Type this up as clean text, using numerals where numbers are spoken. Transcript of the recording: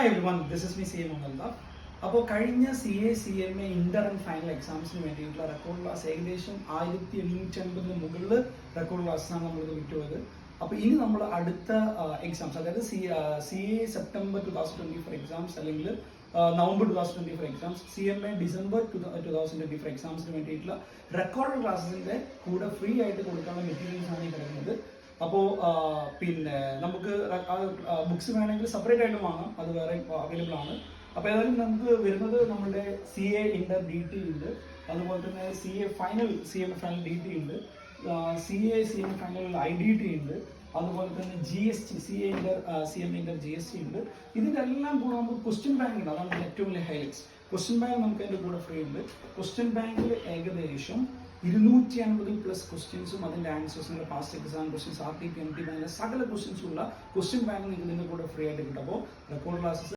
Hi everyone, this is me C A Muhammad. അപ്പോൾ കഴിഞ്ഞ CA inter and final എക്സാംസിന് വേണ്ടിയിട്ടുള്ള റെക്കോർഡ് ക്ലാസ് ഏകദേശം 1750 മുകളിൽ റെക്കോർഡ് ക്ലാസ്സാണ് നമ്മളിത് വിട്ടുപോയത്. അപ്പോൾ ഇനി നമ്മൾ അടുത്ത എക്സാംസ്, അതായത് CA സെപ്റ്റംബർ 2024 എക്സാംസ് അല്ലെങ്കിൽ നവംബർ 2024 എക്സാംസ്, CMA ഡിസംബർ 2024 എക്സാംസിന് വേണ്ടിയിട്ടുള്ള റെക്കോർഡ് ക്ലാസ്സിന്റെ കൂടെ ഫ്രീ ആയിട്ട് കൊടുക്കാനുള്ള മെറ്റീരിയൽസ് ആണ് ഈ കിടക്കുന്നത്. അപ്പോൾ പിന്നെ നമുക്ക് ബുക്സ് വേണമെങ്കിൽ സെപ്പറേറ്റ് ആയിട്ട് വാങ്ങാം, അത് വേറെ അവൈലബിൾ ആണ്. അപ്പോൾ ഏതായാലും നമുക്ക് വരുന്നത് നമ്മുടെ CA ഇന്റർ DT ഉണ്ട്, അതുപോലെ തന്നെ CMA ഫൈനൽ DT ഉണ്ട്, CMA ഫൈനൽ IDT ഉണ്ട്, അതുപോലെ തന്നെ GST CMA ഇന്റർ GST ഉണ്ട്. ഇതിൻ്റെ എല്ലാം കൂടെ നമുക്ക് ക്വസ്റ്റ്യൻ ബാങ്ക് ഉണ്ട്, അതാണ് ഏറ്റവും വലിയ ഹൈലൈറ്റ്സ്. ക്വസ്റ്റ്യൻ ബാങ്ക് നമുക്ക് അതിൻ്റെ കൂടെ ഫ്രീ ഉണ്ട്. ക്വസ്റ്റ്യൻ ബാങ്കിൽ ഏകദേശം 250+ ക്വസ്റ്റ്യൻസും അതിൻ്റെ ആൻസേഴ്സും, past exam questions, RTP MT ബാങ്കിലെ സകല ക്വസ്റ്റ്യൻസും ഉള്ള ക്വസ്റ്റ്യൻ ബാങ്ക് നിങ്ങൾക്ക് ഇതിൻ്റെ കൂടെ ഫ്രീ ആയിട്ട് കിട്ടും. അപ്പോൾ റെക്കോർഡ് ക്ലാസ്സസ്